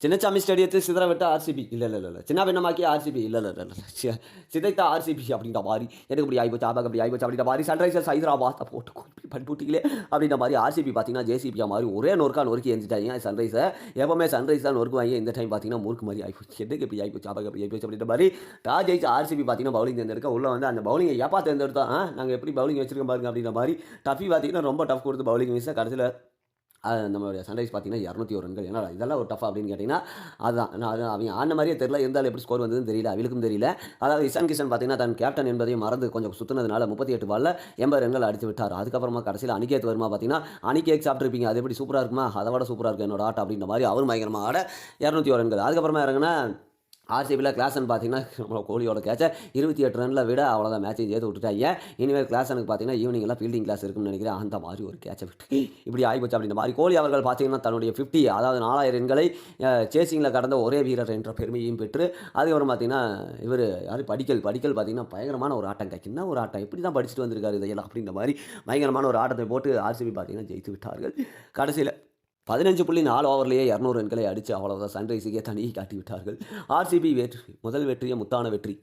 சின்னசாமி ஸ்டேடியத்தை சிதற விட்ட ஆர்சிபி இல்ல சின்ன பின்னமாக்கி ஆர்சிபி இல்ல சிதைத்த ஆர்சிபி அப்படின்ற மாதிரி எனக்கு இப்படி ஆகிப்போச்சு ஆபாக அப்படி ஆகிப்போச்சு அப்படின்ற மாதிரி சன்ரைசர்ஸ் ஹைதராபாத் போட்டு இப்படி பண்ணிவிட்டீங்களே அப்படின்ற மாதிரி ஆர்சிபி பார்த்தீங்கன்னா ஜேசிபியா மாதிரி ஒரே நொறுக்கி எரிஞ்சிட்டாங்க சன்ரைஸை. எப்பவுமே சன்ரைஸ் தான் நொறுக்குவாங்க, இந்த டைம் பார்த்தீங்கன்னா முறுக்கு மாதிரி ஆகிப்போச்சு. எதுக்கு இப்படி ஆகிப்போச்சு ஆபாக அப்படி ஆகிப்போச்சு அப்படின்ற மாதிரி டாஸ் ஜெயிச்சு ஆர்சிபி பார்த்தீங்கன்னா பவுலிங் தேர்ந்தெடுக்க உள்ள வந்து அந்த பவுலிங்கை எப்பா தேர்ந்தெடுத்தா நாங்கள் எப்படி பவுலிங் வச்சிருக்கோம் பாருங்க அப்படின்ற மாதிரி டஃபி பார்த்தீங்கன்னா ரொம்ப டஃப் கொடுத்து பவுலிங் வீச கடைசியில் நம்மளுடைய சன்ரைஸ் பார்த்தீங்கன்னா 201 ரன்கள். ஏன்னா இதெல்லாம் ஒரு டஃப் அப்படின்னு கேட்டிங்கன்னா அதுதான் அவங்க ஆன மாதிரியே தெரியல, இருந்தாலும் எப்படி ஸ்கோர் வந்ததுன்னு தெரியல, அவளுக்கும் தெரியல. அதாவது இஷான் கிஷன் பார்த்தீங்கன்னா தன் கேப்டன் என்பதையும் மறந்து கொஞ்சம் சுற்றுனதுனால 38 பாலில் 80 ரன்கள் அடித்து விட்டார். அதுக்கப்புறமா கடைசியில் அனிகேத் வருமா பார்த்தீங்கன்னா அனிகேக் சாப்பிட்ருப்பீங்க, அது எப்படி சூப்பராக இருக்குமா, அதை விட சூப்பராக இருக்கும் என்னோட ஆட்டம் அப்படின்ற மாதிரி அவர் பயங்கரமாக ஆட 201 ரன்கள். அதுக்கப்புறமா இறங்கினா ஆர்சிபியில் கிளாஸன் பார்த்தீங்கன்னா நம்மளோட கோலியோட கேட்சை 28 ரனில் விட அவ்வளோதான் மேட்சையும் சேர்த்து விட்டுட்டாங்க. இனிமேல் கிளாஸனுக்கு பார்த்தீங்கன்னா ஈவினிங்லாம் ஃபீல்டிங் கிளாஸ் இருக்குன்னு நினைக்கிறேன். அந்த மாதிரி ஒரு கேட்சை விட்டு இப்படி ஆகிப்போச்சு அப்படின்ற மாதிரி கோலி அவர்கள் பார்த்தீங்கன்னா தன்னுடைய 50 அதாவது 4000 ரன்களை சேசிங்கில் கடந்த ஒரே வீரர் என்ற பெருமையும் பெற்று அதுக்கப்புறம் பார்த்தீங்கன்னா இவர் யார் படிக்கல் பார்த்தீங்கன்னா பயங்கரமான ஒரு ஆட்டம் என்ன ஒரு ஆட்டம் எப்படி தான் படிச்சுட்டு வந்திருக்காரு இதையெல்லாம் அப்படின்ற மாதிரி பயங்கரமான ஒரு ஆட்டத்தை போட்டு ஆர்சிபி பார்த்தீங்கன்னா ஜெயித்து விட்டார்கள். கடைசியில் 15.4 ஓவர்லேயே 200 ரன்களை அடித்து அவ்வளோதான் சன்ரைஸுக்கே தனியை காட்டி விட்டார்கள். ஆர்சிபி வெற்றி, முதல் வெற்றியை முத்தான வெற்றி.